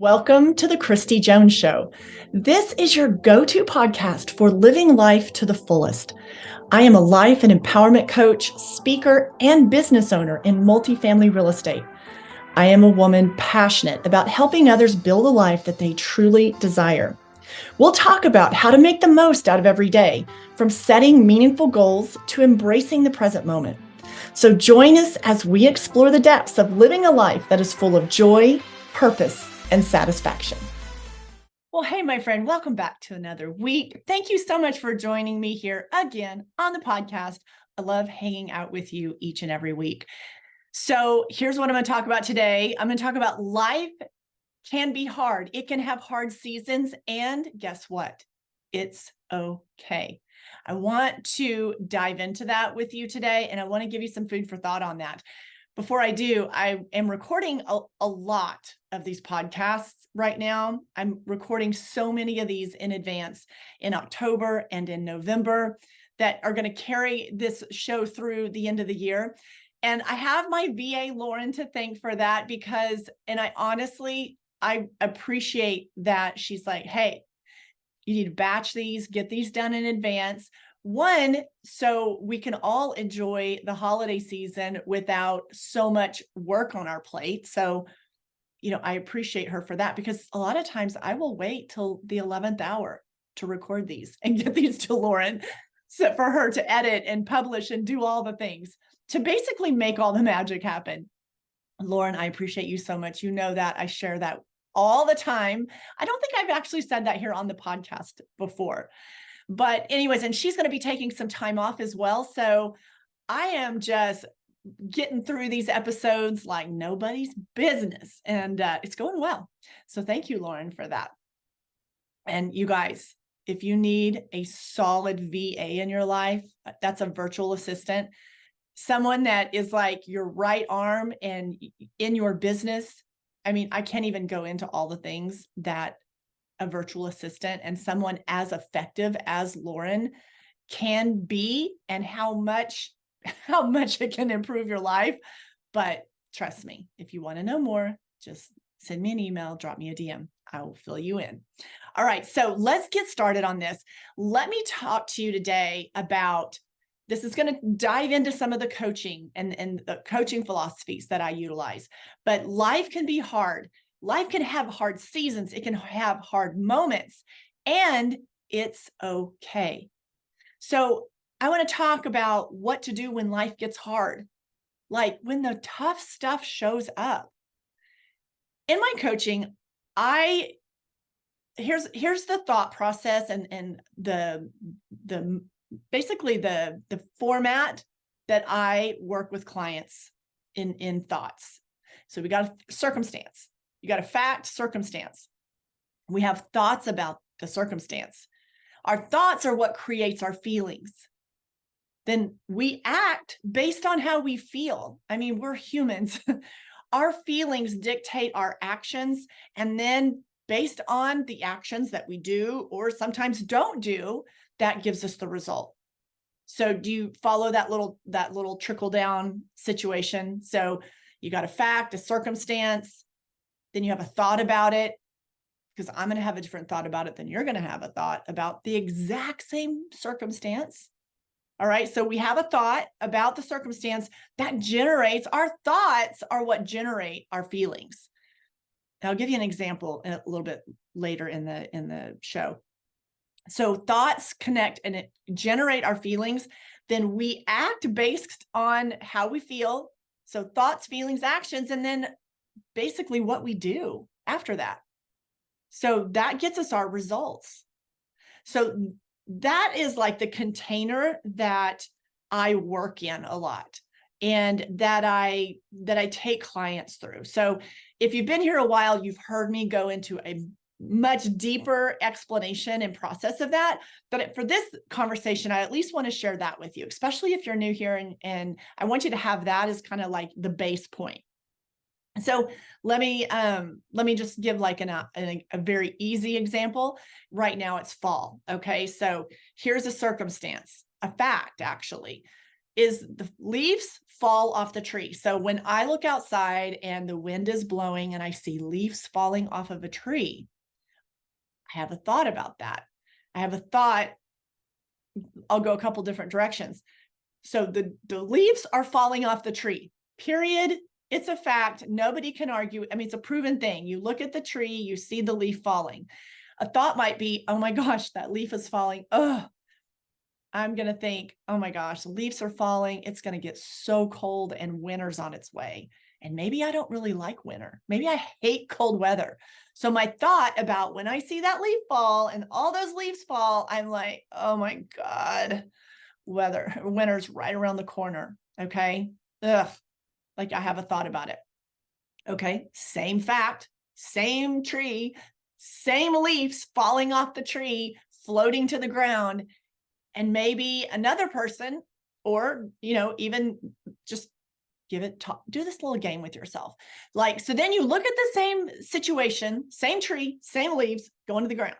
Welcome to the Christy Jones Show. This is your go-to podcast for living life to the fullest. I am a life and empowerment coach, speaker, and business owner in multifamily real estate. I am a woman passionate about helping others build a life that they truly desire. We'll talk about how to make the most out of every day, from setting meaningful goals to embracing the present moment. So join us as we explore the depths of living a life that is full of joy, purpose, and satisfaction. Well, hey, my friend, welcome back to another week. Thank you so much for joining me here again on the podcast. I love hanging out with you each and every week. So here's what I'm going to talk about today. I'm going to talk about life can be hard. It can have hard seasons. And guess what? It's okay. I want to dive into that with you today, and I want to give you some food for thought on that. Before I do, I am recording a lot of these podcasts right now. I'm recording so many of these in advance in October and in November that are going to carry this show through the end of the year. And I have my VA, Lauren, to thank for that because, and I appreciate that she's like, hey, you need to batch these, get these done in advance. One, so we can all enjoy the holiday season without so much work on our plate. So, I appreciate her for that because a lot of times I will wait till the 11th hour to record these and get these to Lauren so for her to edit and publish and do all the things to basically make all the magic happen. Lauren, I appreciate you so much. You know that I share that all the time. I don't think I've actually said that here on the podcast before. But anyways, and she's going to be taking some time off as well. So I am just getting through these episodes like nobody's business. And it's going well. So thank you, Lauren, for that. And you guys, if you need a solid VA in your life, that's a virtual assistant, someone that is like your right arm and in your business. I mean, I can't even go into all the things that a virtual assistant and someone as effective as Lauren can be and how much it can improve your life. But trust me, if you want to know more, just send me an email, drop me a DM. I will fill you in. All right, so let's get started on this. Let me talk to you today about, this is going to dive into some of the coaching and the coaching philosophies that I utilize. But life can be hard. Life can have hard seasons. It can have hard moments, and it's okay. So I want to talk about what to do when life gets hard, like when the tough stuff shows up. In my coaching, here's the thought process and the basically the format that I work with clients in thoughts. So we got a circumstance. You got a fact, circumstance. We have thoughts about the circumstance. Our thoughts are what creates our feelings. Then we act based on how we feel. I mean, we're humans. Our feelings dictate our actions. And then based on the actions that we do or sometimes don't do, that gives us the result. So do you follow that little trickle down situation? So you got a fact, a circumstance, then you have a thought about it, because I'm going to have a different thought about it than you're going to have a thought about the exact same circumstance. All right. So we have a thought about the circumstance that generates, our thoughts are what generate our feelings. And I'll give you an example a little bit later in the show. So thoughts connect and it generate our feelings. Then we act based on how we feel. So thoughts, feelings, actions, and then basically what we do after that. So that gets us our results. So that is like the container that I work in a lot and that I take clients through. So if you've been here a while, you've heard me go into a much deeper explanation and process of that. But for this conversation, I at least want to share that with you, especially if you're new here. And I want you to have that as kind of like the base point. So let me just give like a very easy example. Right now it's fall. Okay. So here's a circumstance, a fact, actually. is the leaves fall off the tree. So when I look outside and the wind is blowing and I see leaves falling off of a tree, I have a thought about that. I have a thought, I'll go a couple different directions. So the leaves are falling off the tree, period. It's a fact. Nobody can argue. I mean, it's a proven thing. You look at the tree, you see the leaf falling. A thought might be, oh my gosh, that leaf is falling. Oh, I'm going to think, oh my gosh, the leaves are falling. It's going to get so cold and winter's on its way. And maybe I don't really like winter. Maybe I hate cold weather. So my thought about when I see that leaf fall and all those leaves fall, I'm like, oh my God, winter's right around the corner. Okay. Ugh. Like I have a thought about it. Okay. Same fact, same tree, same leaves falling off the tree, floating to the ground. And maybe another person, or, even just do this little game with yourself. Like, so then you look at the same situation, same tree, same leaves going to the ground.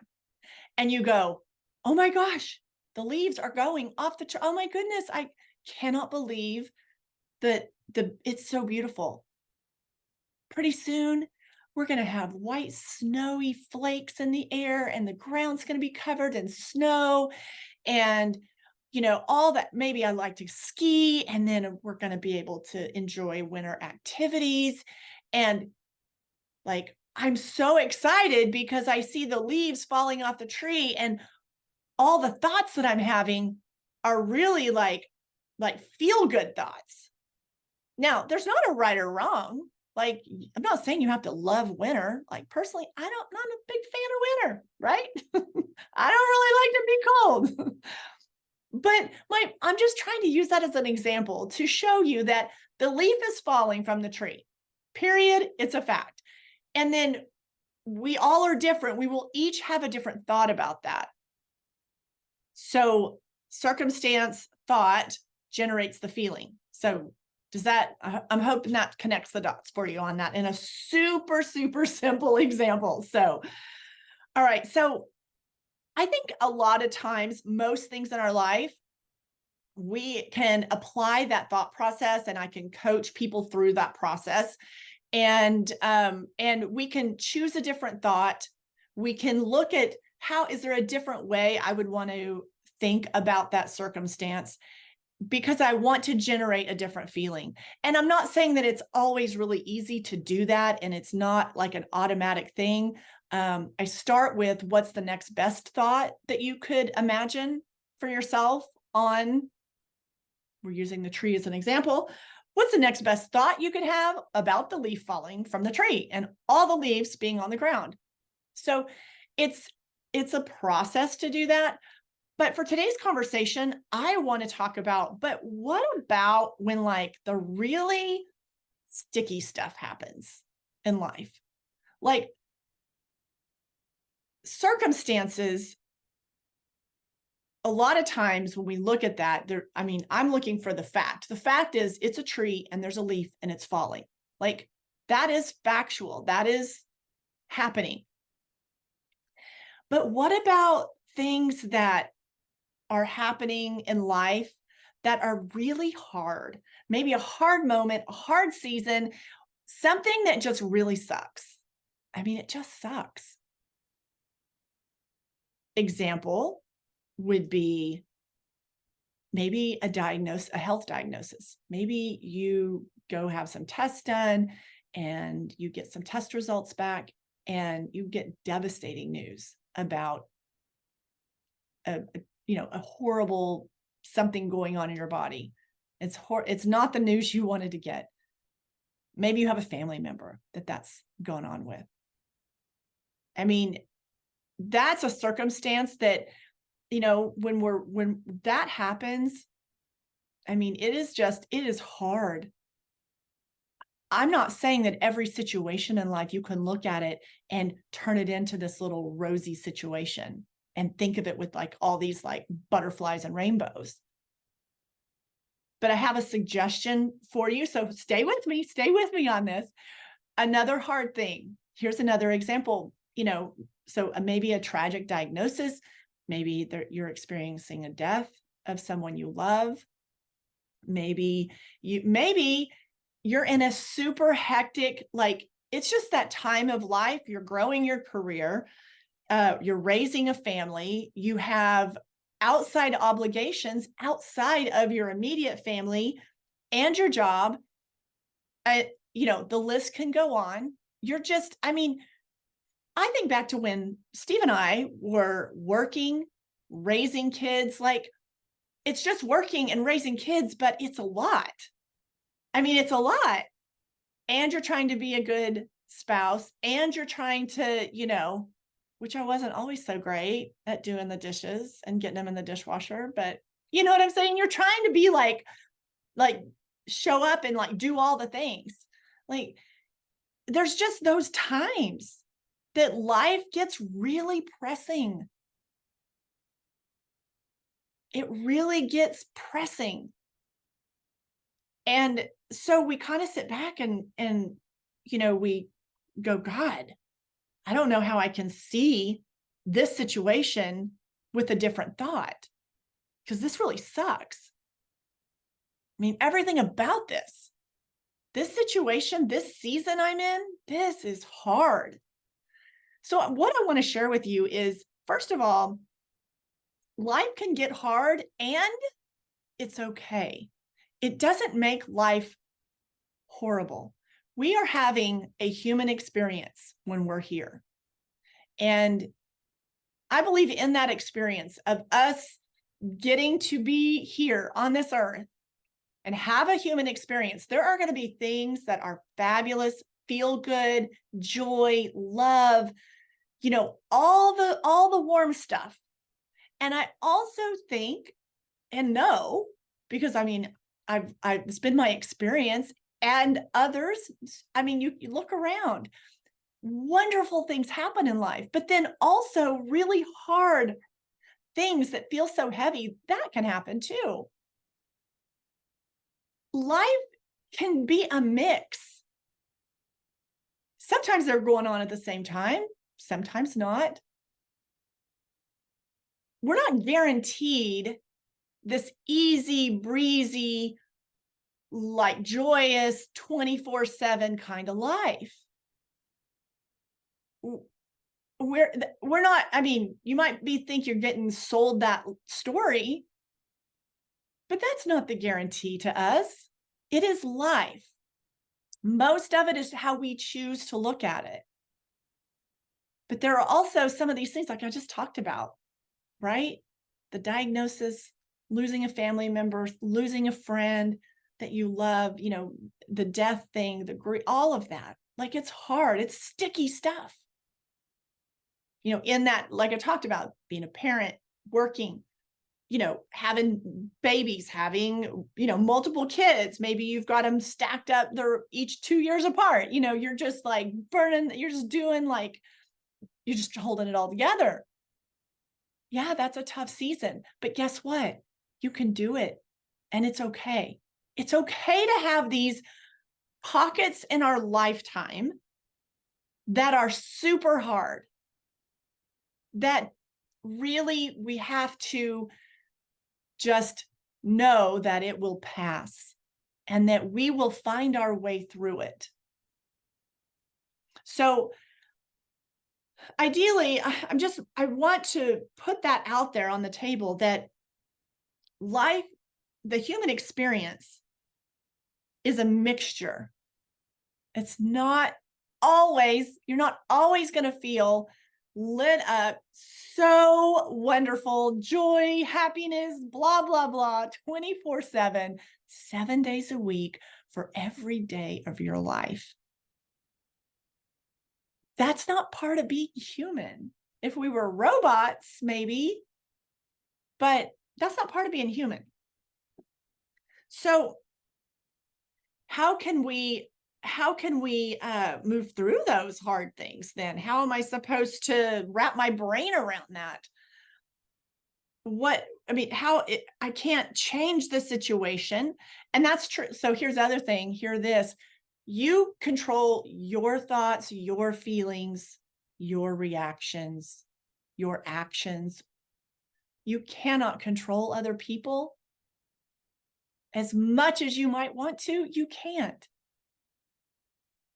And you go, oh my gosh, the leaves are going off the tree. Oh my goodness. I cannot believe that it's so beautiful. Pretty soon we're going to have white snowy flakes in the air and the ground's going to be covered in snow. And, all that. Maybe I like to ski, and then we're going to be able to enjoy winter activities. And like, I'm so excited because I see the leaves falling off the tree, and all the thoughts that I'm having are really like feel good thoughts. Now, there's not a right or wrong. Like, I'm not saying you have to love winter. Like, personally, I'm not a big fan of winter, right? I don't really like to be cold. But I'm just trying to use that as an example to show you that the leaf is falling from the tree. Period. It's a fact. And then we all are different. We will each have a different thought about that. So circumstance, thought generates the feeling. So I'm hoping that connects the dots for you on that in a super, super simple example. So, all right. So I think a lot of times, most things in our life, we can apply that thought process, and I can coach people through that process. And we can choose a different thought. We can look at is there a different way I would want to think about that circumstance, because I want to generate a different feeling. And I'm not saying that it's always really easy to do that, and it's not like an automatic thing. I start with, what's the next best thought that you could imagine for yourself on, we're using the tree as an example. What's the next best thought you could have about the leaf falling from the tree and all the leaves being on the ground? So it's a process to do that. But for today's conversation, I want to talk about, but what about when like the really sticky stuff happens in life? Like circumstances, a lot of times when we look at that, I'm looking for the fact. The fact is, it's a tree and there's a leaf and it's falling. Like, that is factual. That is happening. But what about things that are happening in life that are really hard? Maybe a hard moment, a hard season, something that just really sucks. I mean, it just sucks. Example would be maybe a health diagnosis. Maybe you go have some tests done and you get some test results back, and you get devastating news about a horrible something going on in your body. It's not the news you wanted to get. Maybe you have a family member that's going on with. I mean, that's a circumstance that, when that happens, I mean, it is hard. I'm not saying that every situation in life you can look at it and turn it into this little rosy situation and think of it with like all these like butterflies and rainbows. But I have a suggestion for you. So stay with me on this. Another hard thing. Here's another example, so maybe a tragic diagnosis, maybe you're experiencing a death of someone you love. Maybe you're in a super hectic, like it's just that time of life. You're growing your career, you're raising a family, you have outside obligations outside of your immediate family and your job. The list can go on. I think back to when Steve and I were working, raising kids, like it's just working and raising kids, but it's a lot. It's a lot. And you're trying to be a good spouse, and you're trying to, which I wasn't always so great at doing the dishes and getting them in the dishwasher, but you know what I'm saying? You're trying to be like show up and like do all the things. Like there's just those times that life gets really pressing. It really gets pressing. And so we kind of sit back and we go, God, I don't know how I can see this situation with a different thought, because this really sucks. Everything about this situation, this season I'm in, this is hard. So what I want to share with you is, first of all, life can get hard and it's okay. It doesn't make life horrible. We are having a human experience when we're here. And I believe in that experience of us getting to be here on this earth and have a human experience. There are going to be things that are fabulous, feel good, joy, love, all the warm stuff. And I also think and know, because it's been my experience, and others, you look around, wonderful things happen in life, but then also really hard things that feel so heavy, that can happen too. Life can be a mix. Sometimes they're going on at the same time, sometimes not. We're not guaranteed this easy breezy, like joyous 24/7 kind of life. We're not, you might think you're getting sold that story, but that's not the guarantee to us. It is life. Most of it is how we choose to look at it. But there are also some of these things like I just talked about, right? The diagnosis, losing a family member, losing a friend that you love, the death thing, the grief, all of that. Like it's hard, it's sticky stuff. In that, like I talked about, being a parent, working, having babies, having, multiple kids. Maybe you've got them stacked up. They're each 2 years apart. You're just like burning, you're just doing like, you're just holding it all together. Yeah, that's a tough season. But guess what? You can do it. And it's okay. It's okay to have these pockets in our lifetime that are super hard, that really we have to just know that it will pass and that we will find our way through it. So ideally, I want to put that out there on the table, that life, the human experience, is a mixture. It's not always, you're not always going to feel lit up, so wonderful, joy, happiness, blah, blah, blah, 24/7, 7 days a week for every day of your life. That's not part of being human. If we were robots, maybe, but that's not part of being human. So how can we move through those hard things then? How am I supposed to wrap my brain around that? I can't change the situation. And that's true. So here's the other thing, hear this. You control your thoughts, your feelings, your reactions, your actions. You cannot control other people. as much as you might want to, you can't.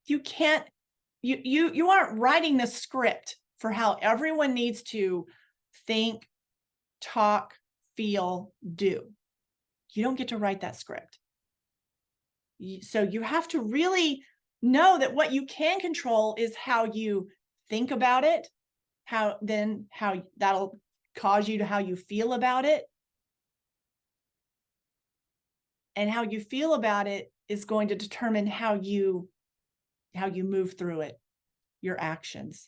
You can't, you aren't writing the script for how everyone needs to think, talk, feel, do. You don't get to write that script. So you have to really know that what you can control is how you think about it, how that'll cause you to how you feel about it. And how you feel about it is going to determine how you move through it, your actions.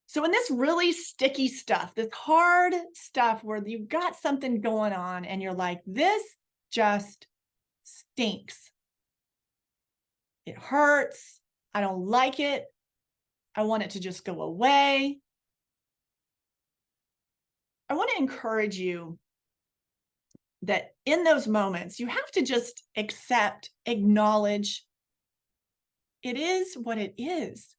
So in this really sticky stuff, this hard stuff where you've got something going on and you're like, this just stinks. It hurts. I don't like it. I want it to just go away. I want to encourage you that in those moments, you have to just accept, acknowledge, it is what it is.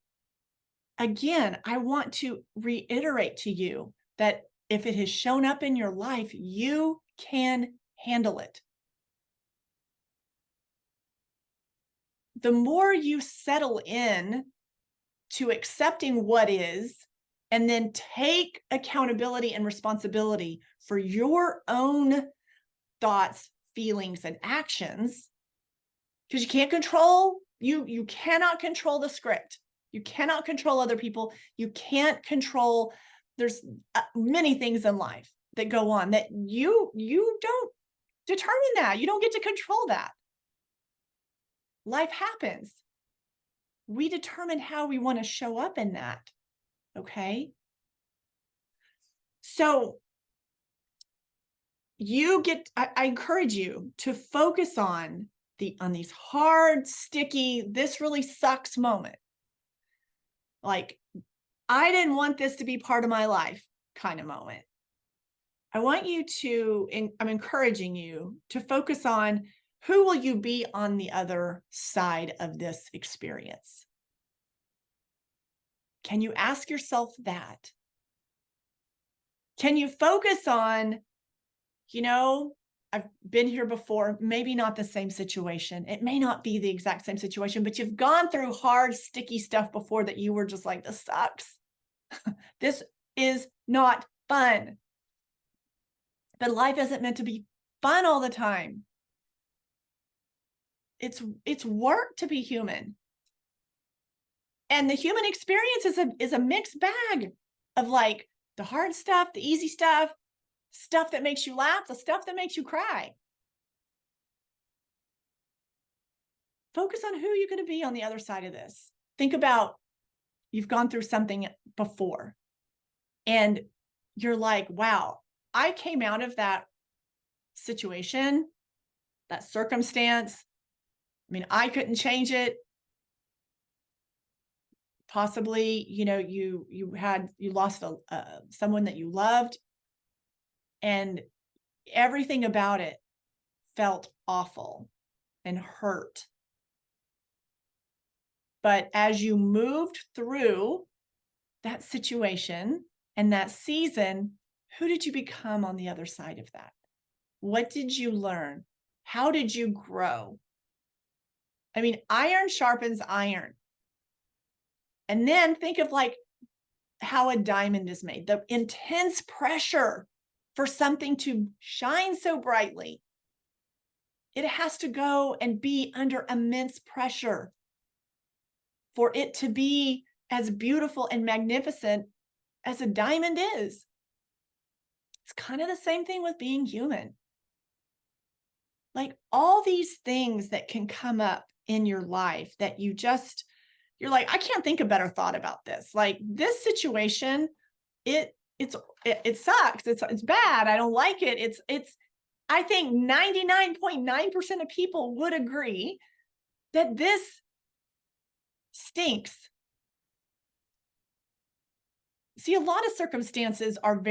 Again, I want to reiterate to you that if it has shown up in your life, you can handle it. The more you settle in to accepting what is, and then take accountability and responsibility for your own thoughts, feelings, and actions, because you can't control, you cannot control the script. You cannot control other people. You can't control, there's many things in life that go on that you don't determine that. You don't get to control that. Life happens. We determine how we want to show up in that. Okay? So I encourage you to focus on these hard, sticky, this really sucks moment. Like, I didn't want this to be part of my life kind of moment. I want you to, I'm encouraging you to focus on who will you be on the other side of this experience? Can you ask yourself that? Can you focus on, I've been here before, maybe not the same situation. It may not be the exact same situation, but you've gone through hard, sticky stuff before that you were just like, this sucks. This is not fun. But life isn't meant to be fun all the time. It's work to be human. And the human experience is a mixed bag of like the hard stuff, the easy stuff, stuff that makes you laugh, the stuff that makes you cry. Focus on who you're going to be on the other side of this. Think about, you've gone through something before and you're like, wow, I came out of that situation, that circumstance. I mean, I couldn't change it. Possibly, you lost someone that you loved, and everything about it felt awful and hurt. But as you moved through that situation and that season, who did you become on the other side of that? What did you learn? How did you grow? I mean, iron sharpens iron. And then think of like how a diamond is made, the intense pressure for something to shine so brightly. It has to go and be under immense pressure for it to be as beautiful and magnificent as a diamond is. It's kind of the same thing with being human. Like all these things that can come up in your life that you're like, I can't think a better thought about this. Like this situation, it sucks. It's bad. I don't like it. I think 99.9% of people would agree that this stinks. See, a lot of circumstances aren't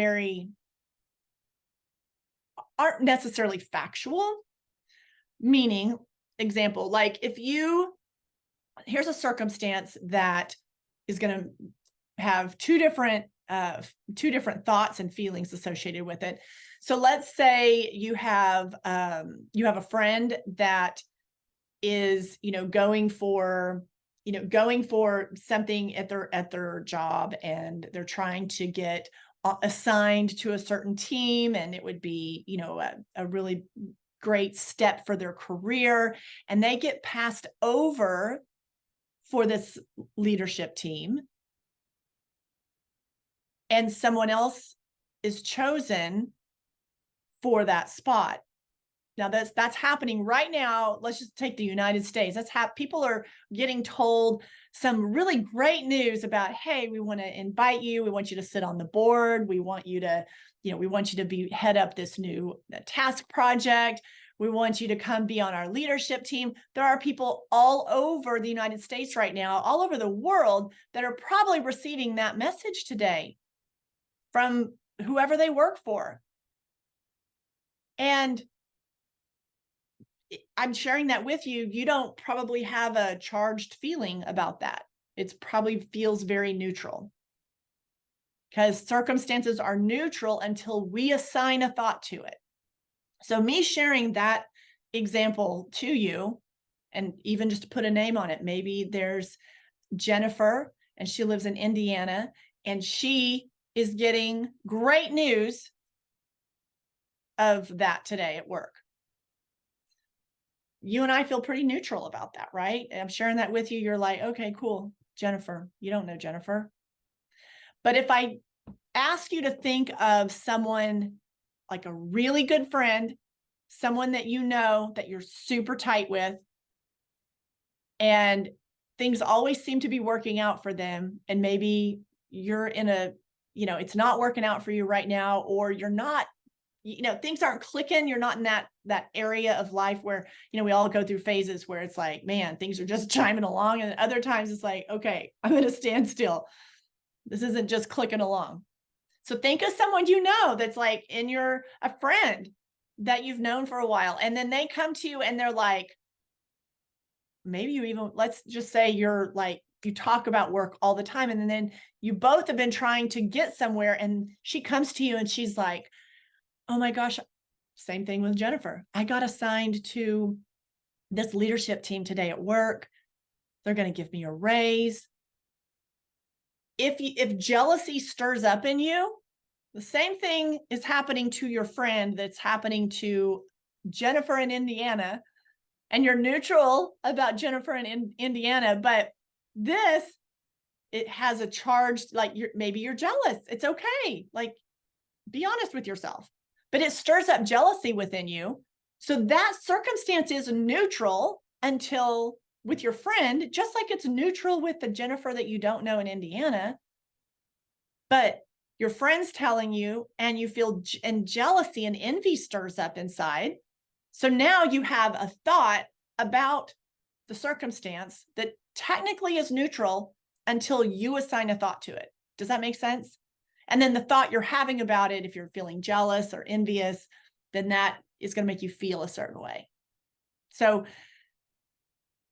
necessarily factual, meaning, example, like here's a circumstance that is going to have two different two different thoughts and feelings associated with it. So let's say you have a friend that is, going for something at their job, and they're trying to get assigned to a certain team, and it would be, a really great step for their career, and they get passed over for this leadership team, and someone else is chosen for that spot. Now that's happening right now. Let's just take the United States. People are getting told some really great news about, hey, we want to invite you. We want you to sit on the board. We want you to, head up this new task project. We want you to come be on our leadership team. There are people all over the United States right now, all over the world, that are probably receiving that message today from whoever they work for. And I'm sharing that with you. You don't probably have a charged feeling about that. It probably feels very neutral, because circumstances are neutral until we assign a thought to it. So me sharing that example to you, and even just to put a name on it, maybe there's Jennifer, and she lives in Indiana, and she is getting great news of that today at work. You and I feel pretty neutral about that, right? I'm sharing that with you. You're like, okay, cool. Jennifer, you don't know Jennifer. But if I ask you to think of someone like a really good friend, someone that you know that you're super tight with, and things always seem to be working out for them, and maybe you're in it's not working out for you right now, or you're not, things aren't clicking. You're not in that area of life where, we all go through phases where it's like, man, things are just chiming along. And other times it's like, okay, I'm going to stand still. This isn't just clicking along. So think of someone, that's like a friend that you've known for a while. And then they come to you and they're like, let's just say you're like, you talk about work all the time. And then you both have been trying to get somewhere. And she comes to you and she's like, oh my gosh, same thing with Jennifer. I got assigned to this leadership team today at work. They're going to give me a raise. If jealousy stirs up in you, the same thing is happening to your friend that's happening to Jennifer in Indiana, and you're neutral about Jennifer in Indiana, but it has a charge, like maybe you're jealous. It's okay. Like, be honest with yourself. But it stirs up jealousy within you. So that circumstance is neutral until with your friend, just like it's neutral with the Jennifer that you don't know in Indiana. But your friend's telling you, and you feel, and jealousy and envy stirs up inside. So now you have a thought about the circumstance that technically is neutral until you assign a thought to it. Does that make sense? And then the thought you're having about it, if you're feeling jealous or envious, then that is going to make you feel a certain way. So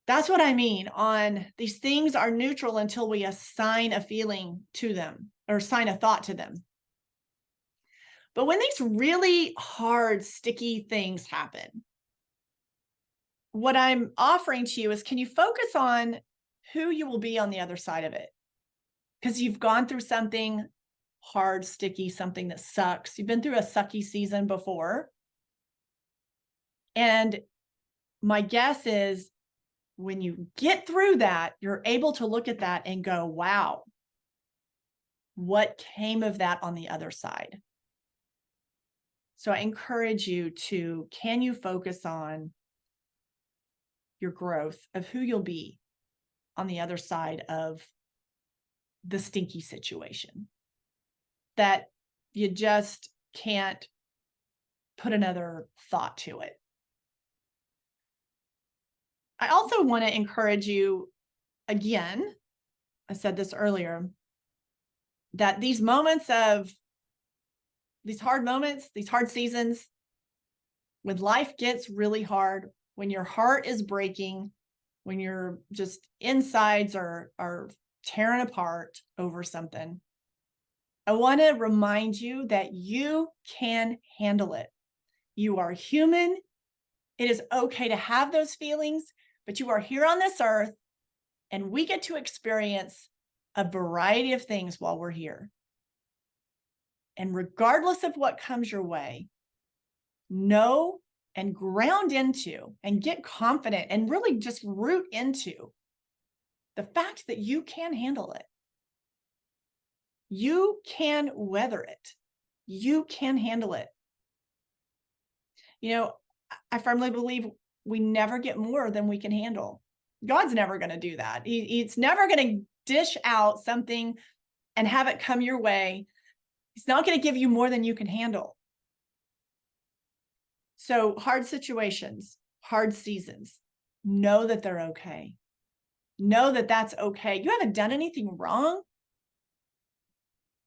that's what I mean on these things are neutral until we assign a feeling to them or assign a thought to them. But when these really hard, sticky things happen, what I'm offering to you is, can you focus on who you will be on the other side of it? Because you've gone through something hard, sticky, something that sucks. You've been through a sucky season before. And my guess is when you get through that, you're able to look at that and go, wow, what came of that on the other side? So I encourage you can you focus on your growth of who you'll be on the other side of the stinky situation that you just can't put another thought to it. I also want to encourage you, again, I said this earlier, that these moments of these hard moments, these hard seasons, when life gets really hard, when your heart is breaking, when your just insides are tearing apart over something, I want to remind you that you can handle it. You are human. It is okay to have those feelings, but you are here on this earth, and we get to experience a variety of things while we're here. And regardless of what comes your way, know and ground into and get confident and really just root into the fact that you can handle it. You can weather it. You can handle it. You know, I firmly believe we never get more than we can handle. God's never going to do that. He's never going to dish out something and have it come your way. He's not going to give you more than you can handle. So hard situations, hard seasons, know that they're okay. Know that that's okay. You haven't done anything wrong.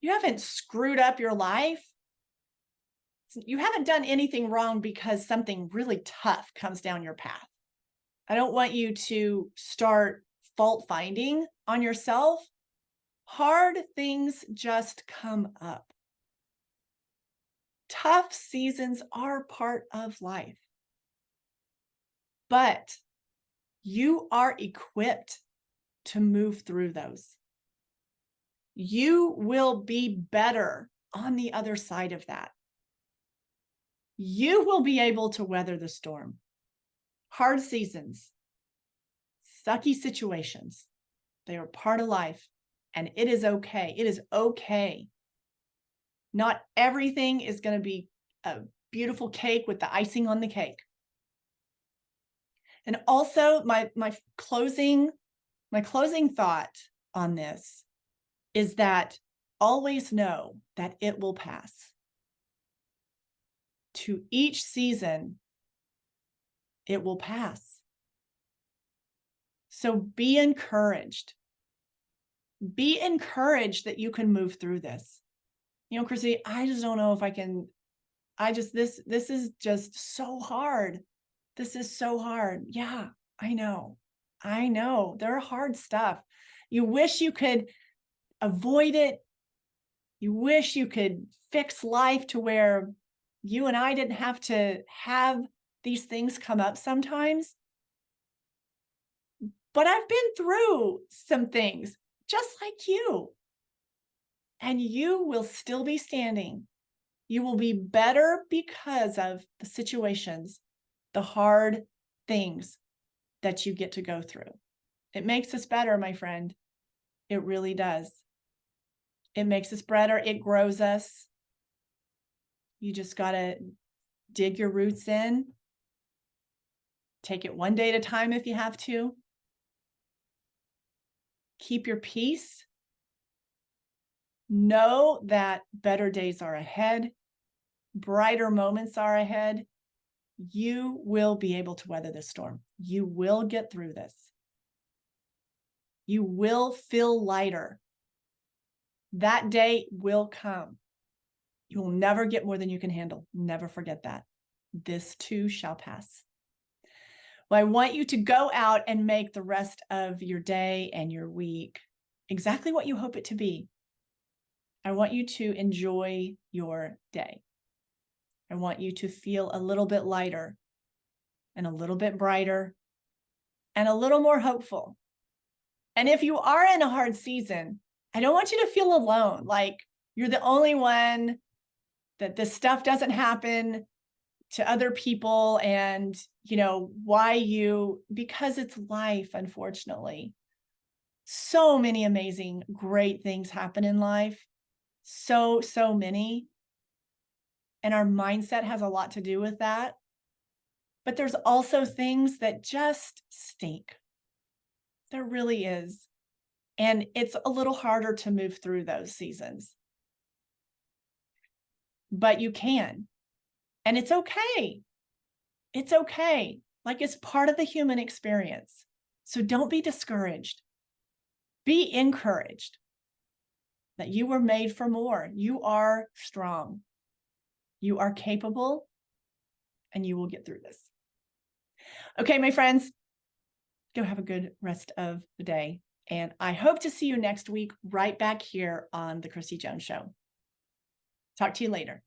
You haven't screwed up your life. You haven't done anything wrong because something really tough comes down your path. I don't want you to start fault finding on yourself. Hard things just come up. Tough seasons are part of life. But you are equipped to move through those. You will be better on the other side of that. You will be able to weather the storm. Hard seasons, sucky situations, they are part of life, and it is okay. It is okay. Not everything is going to be a beautiful cake with the icing on the cake. And also my closing thought on this is that always know that it will pass. To each season, it will pass. So be encouraged. Be encouraged that you can move through this. You know, Chrissy, I just don't know if I can. This is just so hard. This is so hard. Yeah, I know. There are hard stuff. You wish you could avoid it. You wish you could fix life to where you and I didn't have to have these things come up sometimes. But I've been through some things just like you. And you will still be standing. You will be better because of the situations, the hard things that you get to go through. It makes us better, my friend. It really does. It makes us better. It grows us. You just got to dig your roots in. Take it one day at a time if you have to. Keep your peace. Know that better days are ahead. Brighter moments are ahead. You will be able to weather this storm. You will get through this. You will feel lighter. That day will come. You will never get more than you can handle. Never forget that. This too shall pass. Well, I want you to go out and make the rest of your day and your week exactly what you hope it to be. I want you to enjoy your day. I want you to feel a little bit lighter and a little bit brighter and a little more hopeful. And if you are in a hard season, I don't want you to feel alone, like you're the only one, that this stuff doesn't happen to other people, and because it's life, unfortunately. So many amazing, great things happen in life. So many. And our mindset has a lot to do with that. But there's also things that just stink. There really is. And it's a little harder to move through those seasons. But you can. And it's okay. It's okay. Like, it's part of the human experience. So don't be discouraged. Be encouraged that you were made for more. You are strong. You are capable, and you will get through this. Okay, my friends, go have a good rest of the day. And I hope to see you next week right back here on The Chrissy Jones Show. Talk to you later.